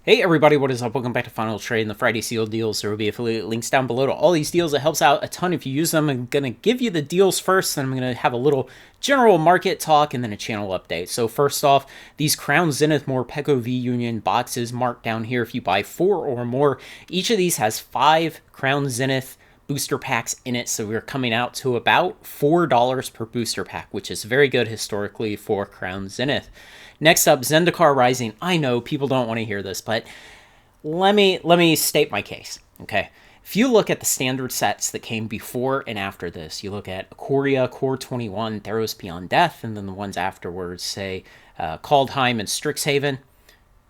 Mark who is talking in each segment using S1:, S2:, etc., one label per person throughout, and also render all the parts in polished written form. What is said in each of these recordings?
S1: Hey everybody, what is up? Welcome back to Final Trade and the Friday Seal deals. There will be affiliate links down below to all these deals. It helps out a ton if you use them. I'm going to give you the deals first, then I'm going to have a little general market talk and then a channel update. So first off, these Crown Zenith Morpeko V Union boxes marked down here if you buy 4 or more. Each of these has 5 Crown Zenith booster packs in it, so we're coming out to about $4 per booster pack, which is very good historically for Crown Zenith. Next up, Zendikar Rising. I know people don't want to hear this, but let me state my case. Okay, if you look at the standard sets that came before and after this, you look at Ikoria, Core 21, Theros Beyond Death, and then the ones afterwards, say Kaldheim and Strixhaven.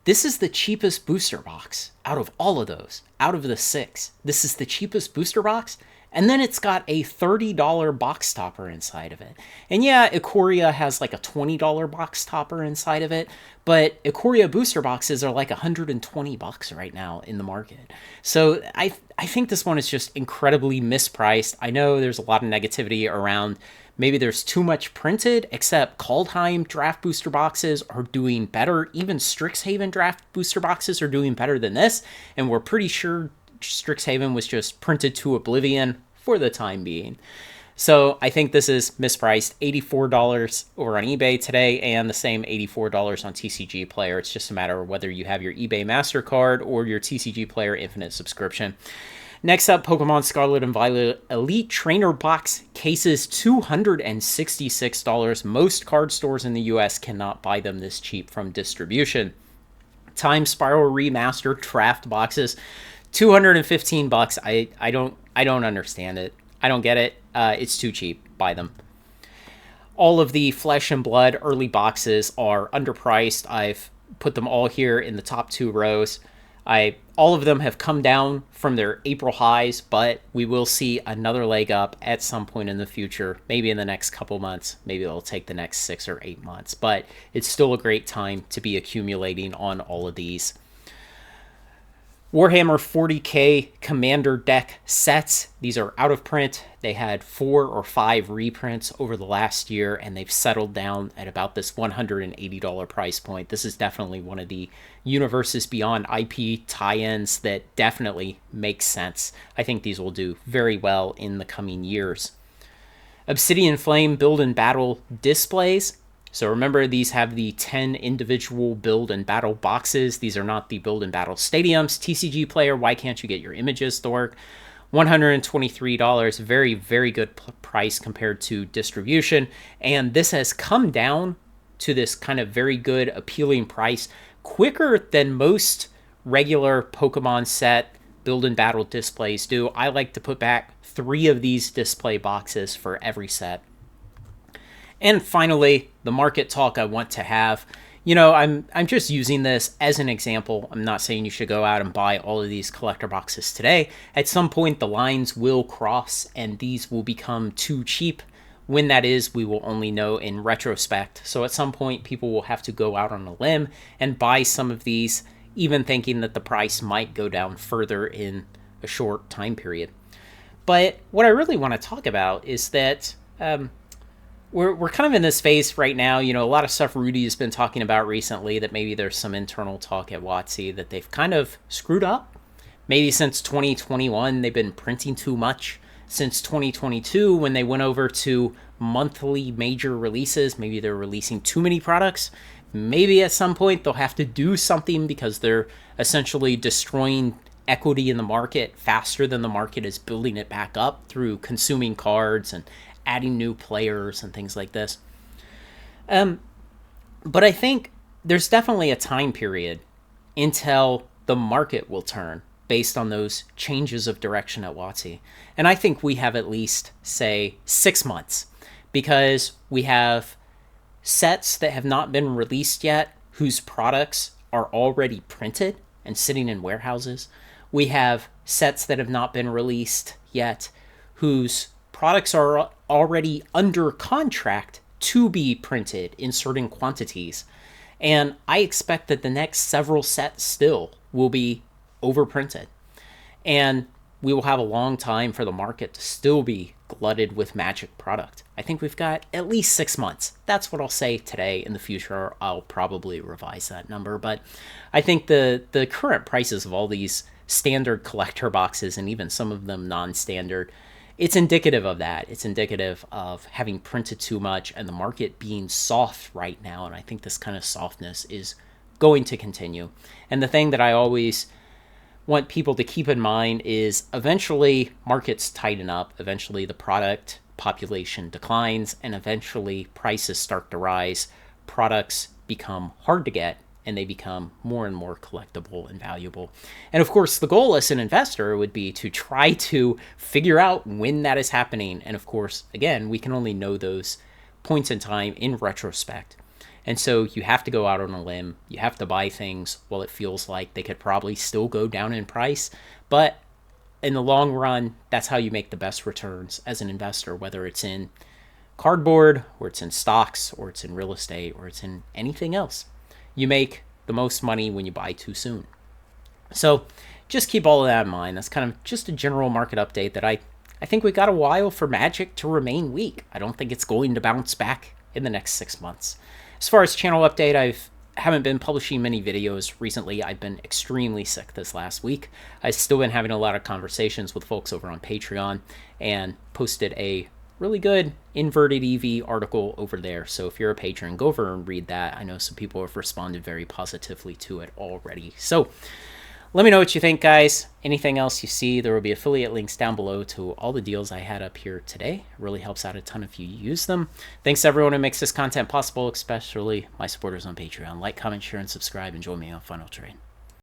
S1: This is the cheapest booster box out of all of those. Out of the 6, this is the cheapest booster box. And then it's got a $30 box topper inside of it. And yeah, Ikoria has like a $20 box topper inside of it, but Ikoria booster boxes are like $120 right now in the market. So I think this one is just incredibly mispriced. I know there's a lot of negativity around maybe there's too much printed, except Kaldheim draft booster boxes are doing better. Even Strixhaven draft booster boxes are doing better than this, and we're pretty sure Strixhaven was just printed to oblivion for the time being. So I think this is mispriced. $84 over on eBay today, and the same $84 on TCG Player. It's just a matter of whether you have your eBay MasterCard or your TCG Player Infinite subscription. Next up, Pokemon Scarlet and Violet Elite Trainer Box cases, $266. Most card stores in the US cannot buy them this cheap from distribution. Time Spiral Remastered Draft boxes, $215. I don't understand it. I don't get it. It's too cheap. Buy them. All of the Flesh and Blood early boxes are underpriced. I've put them all here in the top 2 rows. All of them have come down from their April highs, but we will see another leg up at some point in the future, maybe in the next couple months. Maybe it'll take the next 6 or 8 months, but it's still a great time to be accumulating on all of these. Warhammer 40k Commander deck sets. These are out of print. They had 4 or 5 reprints over the last year, and they've settled down at about this $180 price point. This is definitely one of the Universes Beyond IP tie-ins that definitely makes sense. I think these will do very well in the coming years. Obsidian Flame Build and Battle displays. So remember, these have the 10 individual build and battle boxes. These are not the build and battle stadiums. TCG Player, why can't you get your images to work? $123, very, very good price compared to distribution. And this has come down to this kind of very good, appealing price quicker than most regular Pokemon set build and battle displays do. I like to put back 3 of these display boxes for every set. And finally, the market talk I want to have. You know, I'm just using this as an example. I'm not saying you should go out and buy all of these collector boxes today. At some point, the lines will cross and these will become too cheap. When that is, we will only know in retrospect. So at some point, people will have to go out on a limb and buy some of these, even thinking that the price might go down further in a short time period. But what I really want to talk about is that we're kind of in this phase right now. You know, a lot of stuff Rudy has been talking about recently that maybe there's some internal talk at WotC that they've kind of screwed up. Maybe since 2021, they've been printing too much. Since 2022, when they went over to monthly major releases, maybe they're releasing too many products. Maybe at some point they'll have to do something because they're essentially destroying equity in the market faster than the market is building it back up through consuming cards and adding new players and things like this. But I think there's definitely a time period until the market will turn based on those changes of direction at WotC. And I think we have at least, say, 6 months, because we have sets that have not been released yet whose products are already printed and sitting in warehouses. We have sets that have not been released yet whose products are already under contract to be printed in certain quantities. And I expect that the next several sets still will be overprinted. And we will have a long time for the market to still be glutted with Magic product. I think we've got at least 6 months. That's what I'll say today. In the future, I'll probably revise that number. But I think the current prices of all these standard collector boxes, and even some of them non-standard, it's indicative of that. It's indicative of having printed too much and the market being soft right now. And I think this kind of softness is going to continue. And the thing that I always want people to keep in mind is eventually markets tighten up. Eventually the product population declines, and eventually prices start to rise. Products become hard to get, and they become more and more collectible and valuable. And of course, the goal as an investor would be to try to figure out when that is happening. And of course, again, we can only know those points in time in retrospect. And so you have to go out on a limb. You have to buy things while it feels like they could probably still go down in price. But in the long run, that's how you make the best returns as an investor, whether it's in cardboard, or it's in stocks, or it's in real estate, or it's in anything else. You make the most money when you buy too soon. So just keep all of that in mind. That's kind of just a general market update that I think we got a while for Magic to remain weak. I don't think it's going to bounce back in the next 6 months. As far as channel update, I haven't been publishing many videos recently. I've been extremely sick this last week. I've still been having a lot of conversations with folks over on Patreon, and posted a really good inverted EV article over there. So if you're a patron, go over and read that. I know some people have responded very positively to it already. So let me know what you think, guys. Anything else you see, there will be affiliate links down below to all the deals I had up here today. It really helps out a ton if you use them. Thanks to everyone who makes this content possible, especially my supporters on Patreon. Like, comment, share, and subscribe, and join me on Final Trade.